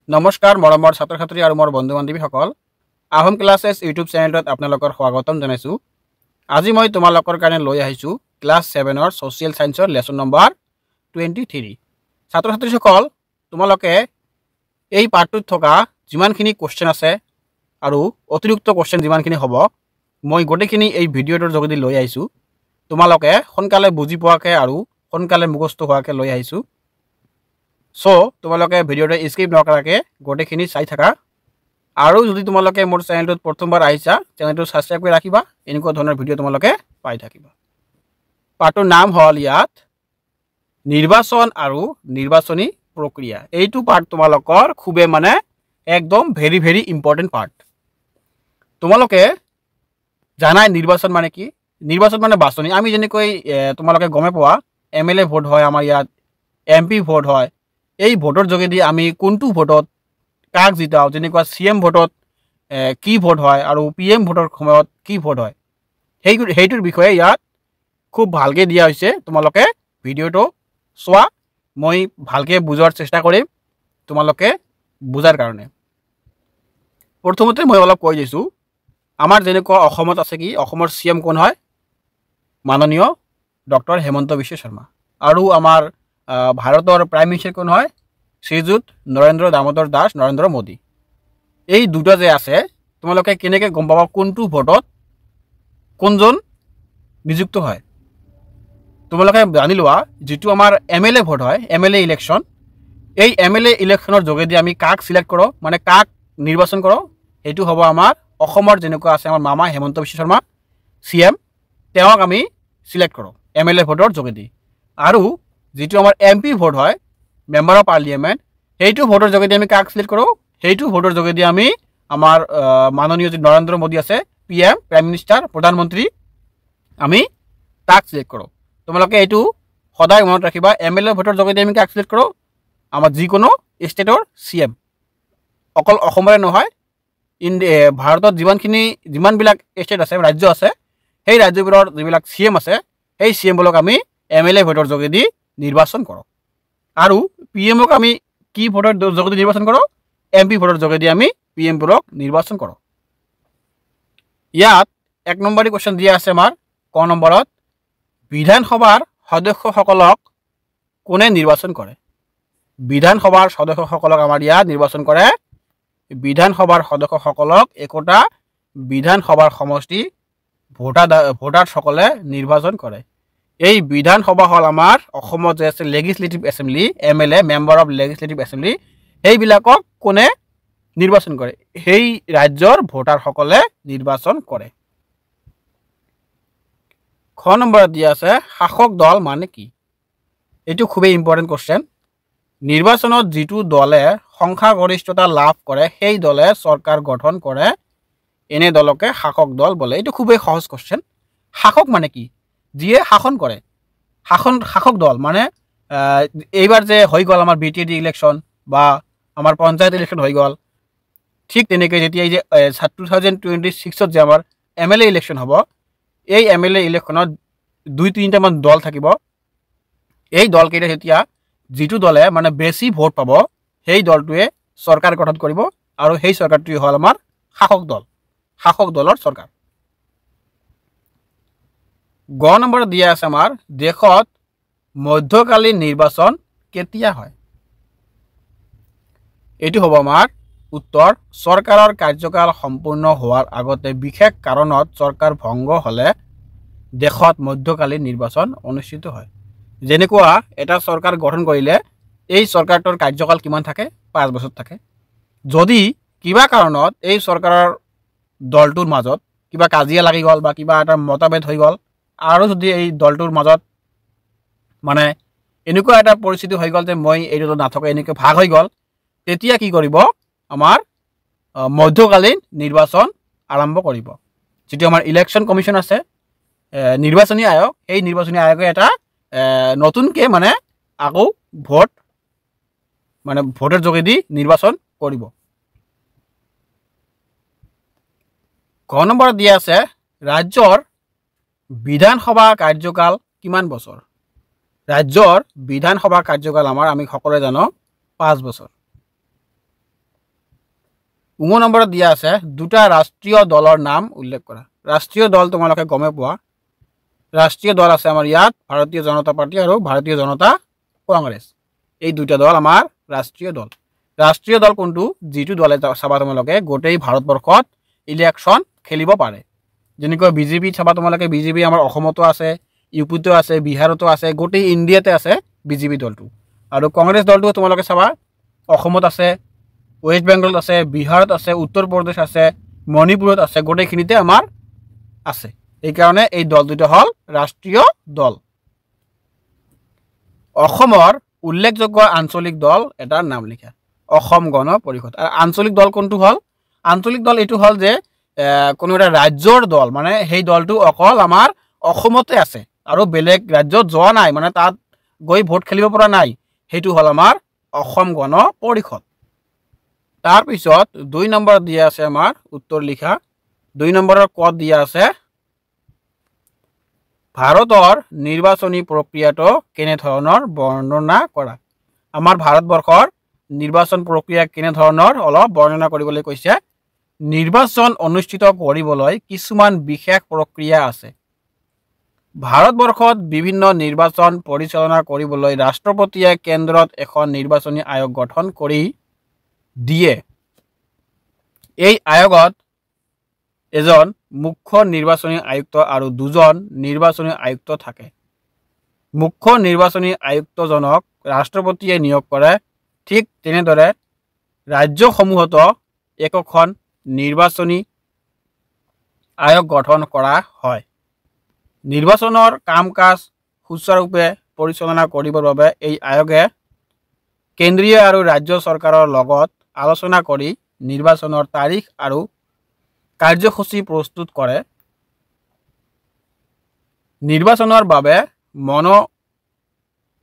নমস্কাৰ মৰমৰ ছাত্ৰ ছাত্ৰী আৰু মোৰ বন্ধু বান্ধৱীসকল আহোম ক্লাছেছ ইউটিউব চেনেলত আপোনালোকৰ স্বাগতম জনাইছোঁ। আজি মই তোমালোকৰ কাৰণে লৈ আহিছোঁ ক্লাছ 7ৰ ছ'চিয়েল ছায়েন্সৰ লেচন নম্বৰ 23। ছাত্ৰ ছাত্ৰীসকল, তোমালোকে এই পাৰ্টটোত থকা যিমানখিনি কুৱেশ্যন আছে আৰু অতিৰিক্ত কুৱেশ্যন যিমানখিনি হ'ব, মই গোটেইখিনি এই ভিডিঅ'টোৰ যোগেদি লৈ আহিছোঁ। তোমালোকে সোনকালে বুজি পোৱাকৈ আৰু সোনকালে মুখস্থ হোৱাকৈ লৈ আহিছোঁ। তোমালোকে ভিডিঅ'টো স্কিপ নকৰাকৈ গোটেইখিনি চাই থাকা। আৰু যদি তোমালোকে মোৰ চেনেলটোত প্ৰথমবাৰ আহিছা, চেনেলটো ছাবস্ক্ৰাইব কৰি ৰাখিবা। এনেকুৱা ধৰণৰ ভিডিঅ' তোমালোকে পাই থাকিবা। পাৰ্টটোৰ নাম হ'ল ইয়াত নিৰ্বাচন আৰু নিৰ্বাচনী প্ৰক্ৰিয়া। এইটো পাৰ্ট তোমালোকৰ খুবেই একদম ভেৰি ভেৰি ইম্পৰ্টেণ্ট পাৰ্ট। তোমালোকে জানাই নিৰ্বাচন মানে কি? নিৰ্বাচন মানে বাছনি। আমি যেনেকৈ তোমালোকে গমে পোৱা MLA ভোট হয়, আমাৰ ইয়াত MP ভোট হয়। এই ভোটৰ যোগেদি আমি কোনটো ভোটত কাক জিতাওঁ, যেনেকুৱা CM ভোটত কি ভোট হয় আৰু PM ভোটৰ সময়ত কি ভোট হয়, সেইটোৰ বিষয়ে ইয়াত খুব ভালকৈ দিয়া হৈছে। তোমালোকে ভিডিঅ'টো চোৱা, মই ভালকৈ বুজোৱাৰ চেষ্টা কৰিম তোমালোকে বুজাৰ কাৰণে। প্ৰথমতে মই অলপ কৈ দিছোঁ, আমাৰ যেনেকুৱা অসমত আছে কি, অসমৰ CM কোন হয়? মাননীয় ডক্টৰ হেমন্ত বিশ্ব শৰ্মা। আৰু আমাৰ ভাৰতৰ প্ৰাইম মিনিষ্টাৰ কোন হয়? শ্ৰীযুত নৰেন্দ্ৰ দামোদৰ দাস নৰেন্দ্ৰ মোদী। এই দুটা যে আছে, তোমালোকে কেনেকৈ গম পাবা কোনটো ভোটত কোনজন নিযুক্ত হয়? তোমালোকে জানি লোৱা, যিটো আমাৰ MLA ভোট হয়, MLA ইলেকশ্যন, এই MLA ইলেকশ্যনৰ যোগেদি আমি কাক চিলেক্ট কৰোঁ, মানে কাক নিৰ্বাচন কৰোঁ, সেইটো হ'ব আমাৰ অসমৰ যেনেকুৱা আছে আমাৰ মামা হেমন্ত বিশ্ব শৰ্মা CM, তেওঁক আমি চিলেক্ট কৰোঁ MLA ভোটৰ যোগেদি। আৰু যিটো আমাৰ MP ভোট হয়, মেম্বাৰ অফ পাৰ্লিয়ামেণ্ট, সেইটো ভোটৰ যোগেদি আমি কাক চিলেক্ট কৰোঁ? সেইটো ভোটৰ যোগেদি আমি আমাৰ মাননীয় যি নৰেন্দ্ৰ মোদী আছে, PM, প্ৰাইম মিনিষ্টাৰ, প্ৰধানমন্ত্ৰী, আমি তাক চিলেক্ট কৰোঁ। তোমালোকে এইটো সদায় মনত ৰাখিবা। MLA ভোটৰ যোগেদি আমি কাক চিলেক্ট কৰোঁ? আমাৰ যিকোনো ষ্টেটৰ CM। অকল অসমৰে নহয়, ভাৰতত যিমানবিলাক ষ্টেট আছে, ৰাজ্য আছে, সেই ৰাজ্যবোৰৰ যিবিলাক CM আছে, সেই CMবোৰক আমি MLA ভোটৰ যোগেদি নিৰ্বাচন কৰোঁ। আৰু PMক আমি কি ভোটৰ যোগেদি নিৰ্বাচন কৰোঁ? MP ভোটৰ যোগেদি আমি PMবোৰক নিৰ্বাচন কৰোঁ। ইয়াত 1 নম্বৰী কুৱেশ্যন দিয়া আছে আমাৰ ক নম্বৰত, বিধানসভাৰ সদস্যসকলক কোনে নিৰ্বাচন কৰে? বিধানসভাৰ সদস্যসকলক আমাৰ ইয়াত নিৰ্বাচন কৰে। বিধানসভাৰ সদস্যসকলক একোটা বিধানসভাৰ সমষ্টি ভোটাৰসকলে নিৰ্বাচন কৰে। এই বিধানসভা হ'ল আমাৰ অসমত যে আছে legislative assembly, MLA, member of legislative assembly, সেইবিলাকক কোনে নিৰ্বাচন কৰে? সেই ৰাজ্যৰ ভোটাৰসকলে নিৰ্বাচন কৰে। খ নম্বৰত দিয়া আছে শাসক দল মানে কি? এইটো খুবেই ইম্পৰ্টেণ্ট কুৱেশ্যন। নিৰ্বাচনত যিটো দলে সংখ্যাগৰিষ্ঠতা লাভ কৰে, সেই দলে চৰকাৰ গঠন কৰে, এনে দলকে শাসক দল বোলে। এইটো খুবেই সহজ কুৱেশ্যন। শাসক মানে কি? যিয়ে শাসন কৰে। শাসক দল মানে এইবাৰ যে হৈ গ'ল আমাৰ BTD ইলেকশ্যন বা আমাৰ পঞ্চায়ত ইলেকশ্যন হৈ গ'ল, ঠিক তেনেকৈ যেতিয়া এই যে 2026ত যে আমাৰ MLA ইলেকশ্যন হ'ব, এই MLA ইলেকশ্যনত 2-3টামান দল থাকিব। এই দলকেইটা যেতিয়া যিটো দলে বেছি ভোট পাব, সেই দলটোৱে চৰকাৰ গঠন কৰিব, আৰু সেই চৰকাৰটোৱে হ'ল আমাৰ শাসক দল, শাসক দলৰ চৰকাৰ। গ নম্বৰত দিয়া আছে আমাৰ দেশত মধ্যকালীন নিৰ্বাচন কেতিয়া হয়? এইটো হ'ব আমাৰ উত্তৰ, চৰকাৰৰ কাৰ্যকাল সম্পূৰ্ণ হোৱাৰ আগতে বিশেষ কাৰণত চৰকাৰ ভংগ হ'লে দেশত মধ্যকালীন নিৰ্বাচন অনুষ্ঠিত হয়। যেনেকুৱা এটা চৰকাৰ গঠন কৰিলে এই চৰকাৰটোৰ কাৰ্যকাল কিমান থাকে? 5 বছৰ থাকে। যদি কিবা কাৰণত এই চৰকাৰৰ দলটোৰ মাজত কিবা কাজিয়া লাগি গ'ল বা কিবা এটা মতভেদ হৈ গ'ল, আৰু যদি এই দলটোৰ মাজত এনেকুৱা এটা পৰিস্থিতি হৈ গ'ল যে মই এইটো নাথাকে, এনেকৈ ভাগ হৈ গ'ল, তেতিয়া কি কৰিব? আমাৰ মধ্যকালীন নিৰ্বাচন আৰম্ভ কৰিব। যিটো আমাৰ ইলেকশ্যন কমিশ্যন আছে, নিৰ্বাচনী আয়োগ, সেই নিৰ্বাচনী আয়োগে এটা নতুনকৈ আকৌ ভোটৰ যোগেদি নিৰ্বাচন কৰিব। ক নম্বৰত দিয়া আছে ৰাজ্যৰ বিধানসভা কাৰ্যকাল কিমান বছৰ? ৰাজ্যৰ বিধানসভা কাৰ্যকাল আমি সকলোৱে জানো 5 বছৰ। নম্বৰত দিয়া আছে দুটা ৰাষ্ট্ৰীয় দলৰ নাম উল্লেখ কৰা। ৰাষ্ট্ৰীয় দল তোমালোকে গমে পোৱা, ৰাষ্ট্ৰীয় দল আছে আমাৰ ইয়াত ভাৰতীয় জনতা পাৰ্টি আৰু ভাৰতীয় জনতা কংগ্ৰেছ। এই দুটা দল আমাৰ ৰাষ্ট্ৰীয় দল। ৰাষ্ট্ৰীয় দল কোনটো? যিটো দলে চাবা তোমালোকে গোটেই ভাৰতবৰ্ষত ইলেকশ্যন খেলিব পাৰে। যেনেকৈ বিজেপি চাবা তোমালোকে, বিজেপি আমাৰ অসমতো আছে, ইউপিতো আছে, বিহাৰতো আছে, গোটেই ইণ্ডিয়াতে আছে বিজেপি দলটো। আৰু কংগ্ৰেছ দলটো তোমালোকে চাবা অসমত আছে, ৱেষ্ট বেংগলত আছে, বিহাৰত আছে, উত্তৰ প্ৰদেশ আছে, মণিপুৰত আছে, গোটেইখিনিতে আমাৰ আছে। এইকাৰণে এই দল দুটা হ'ল ৰাষ্ট্ৰীয় দল। অসমৰ উল্লেখযোগ্য আঞ্চলিক দল এটাৰ নাম লিখা। অসম গণ পৰিষদ। আৰু আঞ্চলিক দল কোনটো হ'ল? আঞ্চলিক দল এইটো হ'ল যে কোনো এটা ৰাজ্যৰ দল, মানে সেই দলটো অকল আমাৰ অসমতে আছে আৰু বেলেগ ৰাজ্যত যোৱা নাই, মানে তাত গৈ ভোট খেলিব পৰা নাই, সেইটো হ'ল আমাৰ অসম গণ পৰিষদ। তাৰপিছত 2 নম্বৰত দিয়া আছে আমাৰ উত্তৰ লিখা। 2 নম্বৰৰ কত দিয়া আছে ভাৰতৰ নিৰ্বাচনী প্ৰক্ৰিয়াটো কেনেধৰণৰ বৰ্ণনা কৰা। আমাৰ ভাৰতবৰ্ষৰ নিৰ্বাচন প্ৰক্ৰিয়া কেনেধৰণৰ অলপ বৰ্ণনা কৰিবলৈ কৈছে। নিৰ্বাচন অনুষ্ঠিত কৰিবলৈ কিছুমান বিশেষ প্ৰক্ৰিয়া আছে। ভাৰতবৰ্ষত বিভিন্ন নিৰ্বাচন পৰিচালনা কৰিবলৈ ৰাষ্ট্ৰপতিয়ে কেন্দ্ৰত এখন নিৰ্বাচনী আয়োগ গঠন কৰি দিয়ে। এই আয়োগত এজন মুখ্য নিৰ্বাচনী আয়ুক্ত আৰু 2জন নিৰ্বাচনী আয়ুক্ত থাকে। মুখ্য নিৰ্বাচনী আয়ুক্তজনক ৰাষ্ট্ৰপতিয়ে নিয়োগ কৰে। ঠিক তেনেদৰে ৰাজ্যসমূহতো একোখন নিৰ্বাচনী আয়োগ গঠন কৰা হয়। নিৰ্বাচনৰ কাম কাজ সুচাৰুৰূপে পৰিচালনা কৰিবৰ বাবে এই আয়োগে কেন্দ্ৰীয় আৰু ৰাজ্য চৰকাৰৰ লগত আলোচনা কৰি নিৰ্বাচনৰ তাৰিখ আৰু কাৰ্যসূচী প্ৰস্তুত কৰে। নিৰ্বাচনৰ বাবে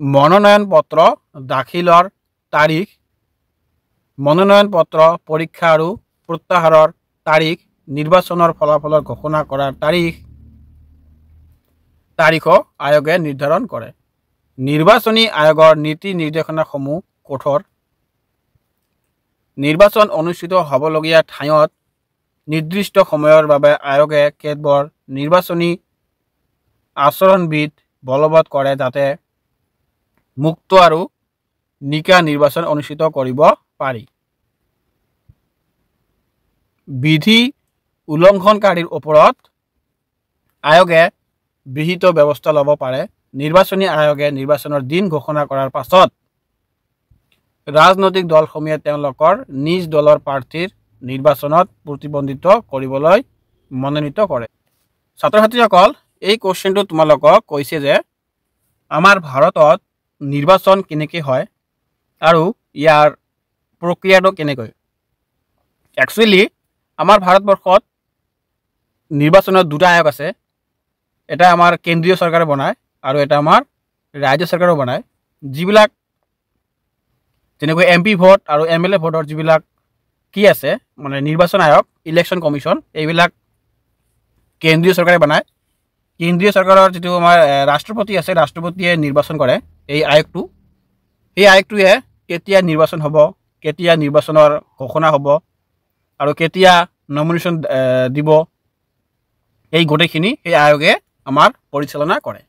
মনোনয়ন পত্ৰ দাখিলৰ তাৰিখ, মনোনয়ন পত্ৰ পৰীক্ষা আৰু প্ৰত্যাহাৰৰ তাৰিখ, নিৰ্বাচনৰ ফলাফলৰ ঘোষণা কৰাৰ তাৰিখো আয়োগে নিৰ্ধাৰণ কৰে। নিৰ্বাচনী আয়োগৰ নীতি নিৰ্দেশনাসমূহ কঠোৰ। নিৰ্বাচন অনুষ্ঠিত হ'বলগীয়া ঠাইত নিৰ্দিষ্ট সময়ৰ বাবে আয়োগে কেতবোৰ নিৰ্বাচনী আচৰণবিধি বলবৎ কৰে যাতে মুক্ত আৰু নিকা নিৰ্বাচন অনুষ্ঠিত কৰিব পাৰি। বিধি উলংঘনকাৰীৰ ওপৰত আয়োগে বিহিত ব্যৱস্থা ল'ব পাৰে। নিৰ্বাচনী আয়োগে নিৰ্বাচনৰ দিন ঘোষণা কৰাৰ পাছত ৰাজনৈতিক দলসমূহে তেওঁলোকৰ নিজ দলৰ প্ৰাৰ্থীৰ নিৰ্বাচনত প্ৰতিদ্বন্দ্বিতা কৰিবলৈ মনোনীত কৰে। ছাত্ৰ ছাত্ৰীসকল, এই কোৱেশ্চনটো তোমালোকক কৈছে যে আমাৰ ভাৰতত নিৰ্বাচন কেনেকৈ হয় আৰু ইয়াৰ প্ৰক্ৰিয়াটো কেনেকৈ। একচুৱেলি আমাৰ ভাৰতবৰ্ষত নিৰ্বাচনৰ 2টা আয়োগ আছে। এটা আমাৰ কেন্দ্ৰীয় চৰকাৰে বনায় আৰু এটা আমাৰ ৰাজ্য চৰকাৰে বনায়। যিবিলাক যেনেকৈ MP ভোট আৰু MLA ভোটৰ যিবিলাক কি আছে মানে নিৰ্বাচন আয়োগ, ইলেকশ্যন কমিশ্যন, এইবিলাক কেন্দ্ৰীয় চৰকাৰে বনায়। কেন্দ্ৰীয় চৰকাৰৰ যিটো আমাৰ ৰাষ্ট্ৰপতি আছে, ৰাষ্ট্ৰপতিয়ে নিৰ্বাচন কৰে এই আয়োগটো। এই আয়োগটোৱে কেতিয়া নিৰ্বাচন হ'ব, কেতিয়া নিৰ্বাচনৰ ঘোষণা হ'ব আৰু কেতিয়া নমিনেশ্যন দিব, এই গোটেইখিনি এই আয়োগে আমাৰ পৰিচালনা কৰে।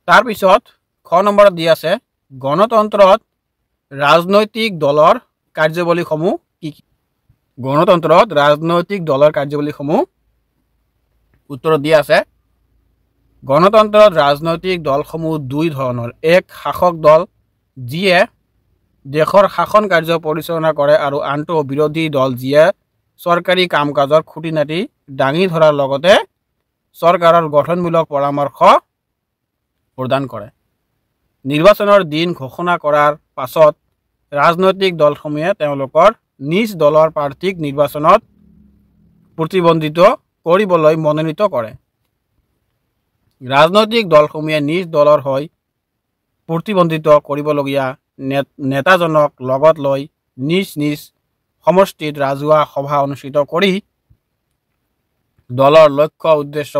তাৰপিছত খ নম্বৰত দিয়া আছে গণতন্ত্ৰত ৰাজনৈতিক দলৰ কাৰ্যাৱলীসমূহ কি কি। গণতন্ত্ৰত ৰাজনৈতিক দলৰ কাৰ্যাৱলীসমূহ উত্তৰত দিয়া আছে গণতন্ত্ৰত ৰাজনৈতিক দলসমূহ 2 ধৰণৰ। এক শাসক দল যিয়ে দেশৰ শাসন কাৰ্য পৰিচালনা কৰে আৰু আনটো বিৰোধী দল যিয়ে চৰকাৰী কাম কাজৰ খুঁটিনাটি দাঙি ধৰাৰ লগতে চৰকাৰৰ গঠনমূলক পৰামৰ্শ প্ৰদান কৰে। নিৰ্বাচনৰ দিন ঘোষণা কৰাৰ পাছত ৰাজনৈতিক দলসমূহে তেওঁলোকৰ নিজ দলৰ প্ৰাৰ্থীক নিৰ্বাচনত প্ৰতিদ্বন্দ্বিতা কৰিবলৈ মনোনীত কৰে। ৰাজনৈতিক দলসমূহে নিজ দলৰ হৈ প্ৰতিদ্বন্দ্বিতা কৰিবলগীয়া নেতাজনক লগত লৈ নিজ নিজ সমষ্টিত ৰাজহুৱা সভা অনুষ্ঠিত কৰি দলৰ লক্ষ্য উদ্দেশ্য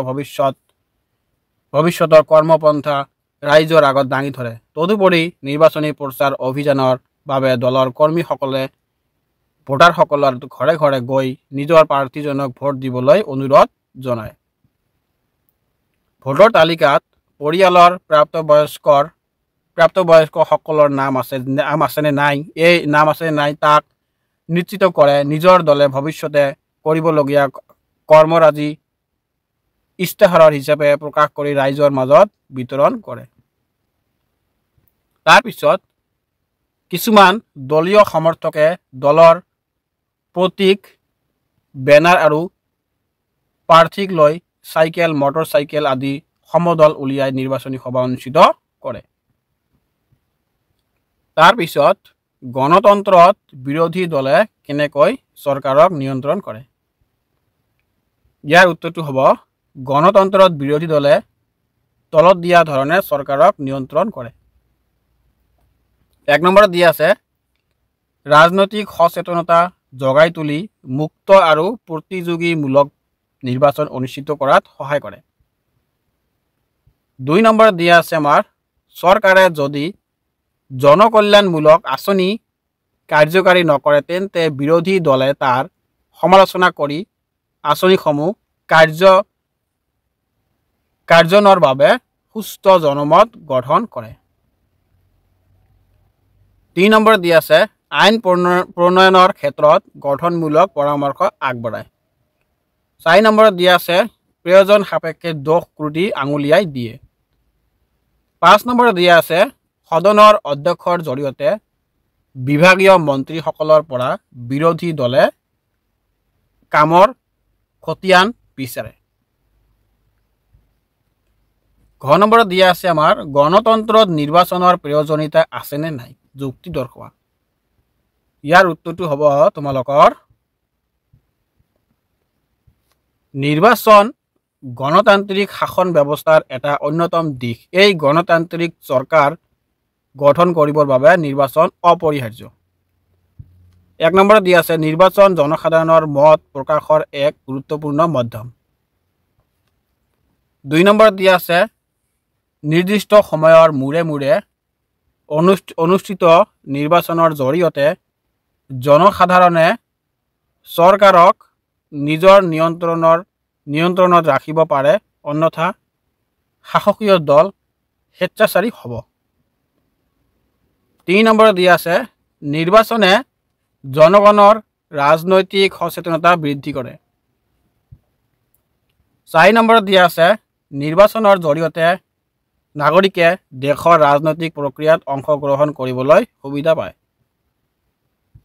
ভৱিষ্যতৰ কৰ্মপন্থা ৰাইজৰ আগত দাঙি ধৰে। তদুপৰি নিৰ্বাচনী প্ৰচাৰ অভিযানৰ বাবে দলৰ কৰ্মীসকলে ভোটাৰসকলৰ ঘৰে ঘৰে গৈ নিজৰ প্ৰাৰ্থীজনক ভোট দিবলৈ অনুৰোধ জনায়। ভোটৰ তালিকাত পৰিয়ালৰ প্ৰাপ্তবয়স্কসকলৰ নাম আছেনে নাই, এই নাম আছেনে নাই তাক নিশ্চিত কৰে। নিজৰ দলে ভৱিষ্যতে কৰিবলগীয়া কৰ্মৰাজি ইস্তাহাৰৰ হিচাপে প্ৰকাশ কৰি ৰাইজৰ মাজত বিতৰণ কৰে। তাৰপিছত কিছুমান দলীয় সমৰ্থকে দলৰ প্ৰতীক, বেনাৰ আৰু প্ৰাৰ্থীক লৈ চাইকেল, মটৰ চাইকেল আদি সমদল উলিয়াই নিৰ্বাচনী সভা অনুষ্ঠিত কৰে। তাৰপিছত গণতন্ত্ৰত বিৰোধী দলে কেনেকৈ চৰকাৰক নিয়ন্ত্ৰণ কৰে? ইয়াৰ উত্তৰটো হ'ব গণতন্ত্ৰত বিৰোধী দলে তলত দিয়া ধৰণে চৰকাৰক নিয়ন্ত্ৰণ কৰে। 1 নম্বৰত দিয়া আছে ৰাজনৈতিক সচেতনতা জগাই তুলি মুক্ত আৰু প্ৰতিযোগীমূলক নিৰ্বাচন অনুষ্ঠিত কৰাত সহায় কৰে। 2 নম্বৰত দিয়া আছে আমাৰ চৰকাৰে যদি জনকল্যাণমূলক আঁচনি কাৰ্যকাৰী নকৰে তেন্তে বিৰোধী দলে তাৰ সমালোচনা কৰি আঁচনিসমূহ কাৰ্যনৰ বাবে সুস্থ জনমত গঠন কৰে। 3 নম্বৰত দিয়া আছে আইন প্ৰণয়নৰ ক্ষেত্ৰত গঠনমূলক পৰামৰ্শ আগবঢ়ায়। 4 নম্বৰত দিয়া আছে প্ৰয়োজন সাপেক্ষে দোষ ত্ৰুটি আঙুলিয়াই দিয়ে। 5 নম্বৰত দিয়া আছে সদনৰ অধ্যক্ষৰ জৰিয়তে বিভাগীয় মন্ত্ৰীসকলৰ পৰা বিৰোধী দলে কামৰ খতিয়ান বিচাৰে। ঘ নম্বৰত দিয়া আছে আমাৰ গণতন্ত্ৰত নিৰ্বাচনৰ প্ৰয়োজনীয়তা আছেনে নাই, যুক্তি দৰ্শোৱা। ইয়াৰ উত্তৰটো হ'ব তোমালোকৰ নিৰ্বাচন গণতান্ত্ৰিক শাসন ব্যৱস্থাৰ এটা অন্যতম দিশ। এই গণতান্ত্ৰিক চৰকাৰ গঠন কৰিবৰ বাবে নিৰ্বাচন অপৰিহাৰ্য। 1 নম্বৰত দিয়া আছে নিৰ্বাচন জনসাধাৰণৰ মত প্ৰকাশৰ এক গুৰুত্বপূৰ্ণ মাধ্যম। 2 নম্বৰত দিয়া আছে নিৰ্দিষ্ট সময়ৰ মূৰে মূৰে অনুষ্ঠিত নিৰ্বাচনৰ জৰিয়তে জনসাধাৰণে চৰকাৰক নিজৰ নিয়ন্ত্ৰণত ৰাখিব পাৰে, অন্যথা শাসকীয় দল স্বেচ্ছাচাৰী হ'ব। 3 নম্বৰত দিয়া আছে নিৰ্বাচনে জনগণৰ ৰাজনৈতিক সচেতনতা বৃদ্ধি কৰে। 4 নম্বৰত দিয়া আছে নিৰ্বাচনৰ জৰিয়তে নাগৰিকে দেশৰ ৰাজনৈতিক প্ৰক্ৰিয়াত অংশগ্ৰহণ কৰিবলৈ সুবিধা পায়।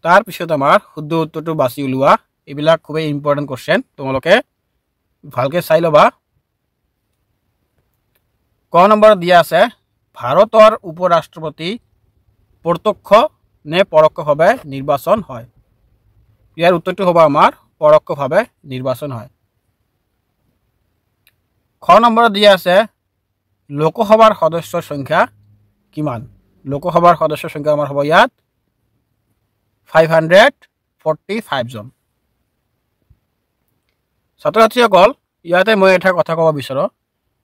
তাৰপিছত আমাৰ শুদ্ধ উত্তৰটো বাছি উলিওৱা। এইবিলাক খুবেই ইম্পৰ্টেণ্ট কুৱেশ্যন, তোমালোকে ভালকৈ চাই ল'বা। ক নম্বৰত দিয়া আছে ভাৰতৰ উপৰাষ্ট্ৰপতি প্ৰত্যক্ষ নে পৰোক্ষভাৱে নিৰ্বাচন হয়। ইয়াৰ উত্তৰটো হ'ব আমাৰ পৰোক্ষভাৱে নিৰ্বাচন হয়। খ নম্বৰত দিয়া আছে লোকসভাৰ সদস্যৰ সংখ্যা কিমান। লোকসভাৰ সদস্যৰ সংখ্যা আমাৰ হ'ব ইয়াত 545 জন। ছাত্ৰ ছাত্ৰীসকল ইয়াতে মই এটা কথা ক'ব বিচাৰোঁ,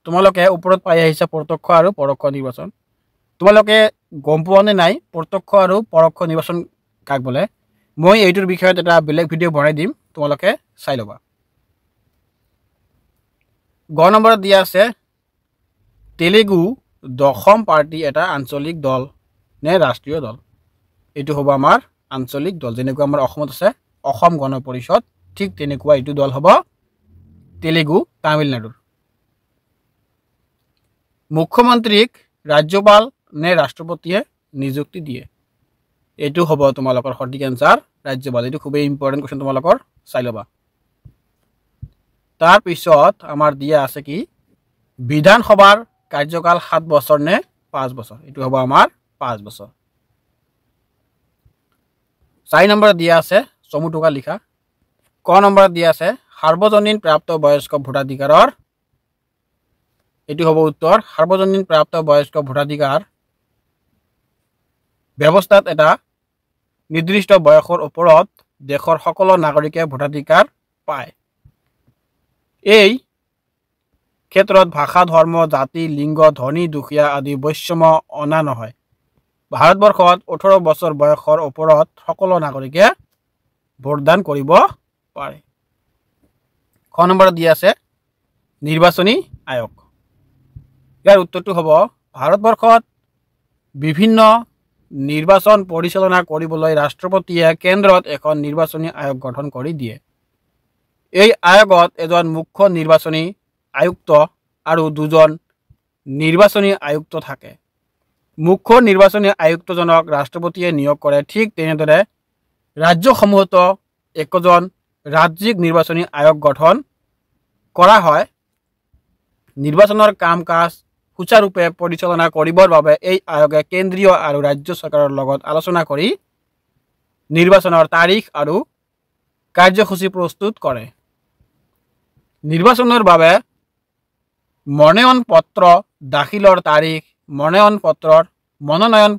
তোমালোকে ওপৰত পাই আহিছা প্ৰত্যক্ষ আৰু পৰোক্ষ নিৰ্বাচন। তোমালোকে গম পোৱা নে নাই প্ৰত্যক্ষ আৰু পৰোক্ষ নিৰ্বাচন কাক বোলে? মই এইটোৰ বিষয়ত এটা বেলেগ ভিডিঅ' বনাই দিম, তোমালোকে চাই ল'বা। গ নম্বৰত দিয়া আছে তেলেগু দশম পাৰ্টি এটা আঞ্চলিক দল নে ৰাষ্ট্ৰীয় দল। এইটো হ'ব আমাৰ আঞ্চলিক দল। যেনেকুৱা আমাৰ অসমত আছে অসম গণ পৰিষদ, ঠিক তেনেকুৱা এইটো দল হ'ব তেলেগু তামিলনাডুৰ। মুখ্যমন্ত্ৰীক ৰাজ্যপাল নে ৰাষ্ট্ৰপতিয়ে নিযুক্তি দিয়ে। এইটো হ'ব তোমালোকৰ সঠিক এনচাৰ ৰাজ্যপাল। এইটো খুবেই ইম্পৰ্টেণ্ট কুৱেশ্যন, তোমালোকৰ চাই ল'বা। তাৰপিছত আমাৰ দিয়া আছে কি বিধানসভাৰ কাৰ্যকাল 7 বছৰ নে 5 বছৰ। এইটো হ'ব আমাৰ 5 বছৰ। 4 নম্বৰত দিয়া আছে চমু টোকা লিখা। ক নম্বৰত দিয়া আছে সাৰ্বজনীন প্ৰাপ্ত বয়স্ক ভোটাধিকাৰৰ। এইটো হ'ব উত্তৰ সাৰ্বজনীন প্ৰাপ্ত বয়স্ক ভোটাধিকাৰ ব্যৱস্থাত এটা নিৰ্দিষ্ট বয়সৰ ওপৰত দেশৰ সকলো নাগৰিকে ভোটাধিকাৰ পায়। এই ক্ষেত্ৰত ভাষা, ধৰ্ম, জাতি, লিংগ, ধনী দুখীয়া আদি বৈষম্য অনা নহয়। ভাৰতবৰ্ষত 18 বছৰ বয়সৰ ওপৰত সকলো নাগৰিকে ভোটদান কৰিব পাৰে। খ নম্বৰত দিয়া আছে নিৰ্বাচনী আয়োগ। ইয়াৰ উত্তৰটো হ'ব ভাৰতবৰ্ষত বিভিন্ন নিৰ্বাচন পৰিচালনা কৰিবলৈ ৰাষ্ট্ৰপতিয়ে কেন্দ্ৰত এখন নিৰ্বাচনী আয়োগ গঠন কৰি দিয়ে। এই আয়োগত এজন মুখ্য নিৰ্বাচনী আয়ুক্ত আৰু দুজন নিৰ্বাচনী আয়ুক্ত থাকে। মুখ্য নিৰ্বাচনী আয়ুক্তজনক ৰাষ্ট্ৰপতিয়ে নিয়োগ কৰে। ঠিক তেনেদৰে ৰাজ্যসমূহতো একজন ৰাজ্যিক নিৰ্বাচনী আয়োগ গঠন কৰা হয়। নিৰ্বাচনৰ কাম কাজ সুচাৰুৰূপে পৰিচালনা কৰিবৰ বাবে এই আয়োগে কেন্দ্ৰীয় আৰু ৰাজ্য চৰকাৰৰ লগত আলোচনা কৰি নিৰ্বাচনৰ তাৰিখ আৰু কাৰ্যসূচী প্ৰস্তুত কৰে। নিৰ্বাচনৰ বাবে মনোনয়ন পত্ৰ দাখিলৰ তাৰিখ, মনোনয়ন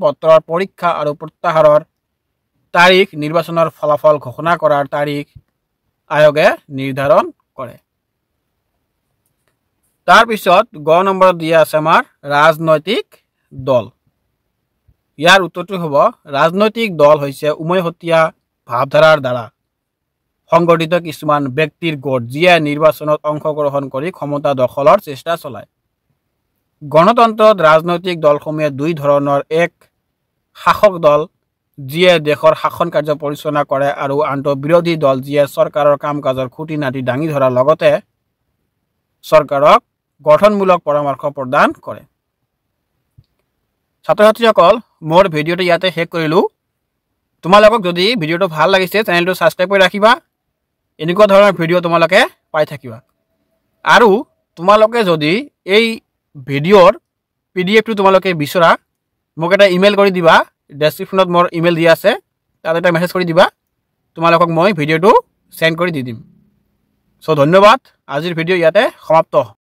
পত্ৰৰ পৰীক্ষা আৰু প্ৰত্যাহাৰৰ তাৰিখ, নিৰ্বাচনৰ ফলাফল ঘোষণা কৰাৰ তাৰিখ আয়োগে নিৰ্ধাৰণ কৰে। তাৰপিছত গ নম্বৰত দিয়া আছে আমাৰ ৰাজনৈতিক দল। ইয়াৰ উত্তৰটো হ'ব ৰাজনৈতিক দল হৈছে উমৈহতীয়া ভাৱধাৰাৰ দ্বাৰা সংগঠিত কিছুমান ব্যক্তিৰ গোট যিয়ে নিৰ্বাচনত অংশগ্ৰহণ কৰি ক্ষমতা দখলৰ চেষ্টা চলায়। গণতন্ত্ৰত ৰাজনৈতিক দলসমূহে দুই ধৰণৰ, এক শাসক দল যিয়ে দেশৰ শাসন কাৰ্য পৰিচালনা কৰে আৰু আনটো বিৰোধী দল যিয়ে চৰকাৰৰ কাম কাজৰ খুঁটি নাটি দাঙি ধৰাৰ লগতে চৰকাৰক গঠনমূলক পৰামৰ্শ প্ৰদান কৰে। ছাত্ৰ ছাত্ৰীসকল, মোৰ ভিডিঅ'টো ইয়াতে শেষ কৰিলোঁ। তোমালোকক যদি ভিডিঅ'টো ভাল লাগিছে চেনেলটো ছাবস্ক্ৰাইব কৰি ৰাখিবা। এনেকুৱা ধৰণৰ ভিডিঅ' তোমালোকে পাই থাকিবা। আৰু তোমালোকে যদি এই ভিডিঅ'ৰ PDF-টো তোমালোকে বিচৰা মোক এটা ইমেইল কৰি দিবা। ডেছক্ৰিপশ্যনত মোৰ ইমেইল দিয়া আছে, তাত এটা মেছেজ কৰি দিবা। তোমালোকক মই ভিডিঅ'টো চেণ্ড কৰি দি দিম। চ' ধন্যবাদ। আজিৰ ভিডিঅ' ইয়াতে সমাপ্ত।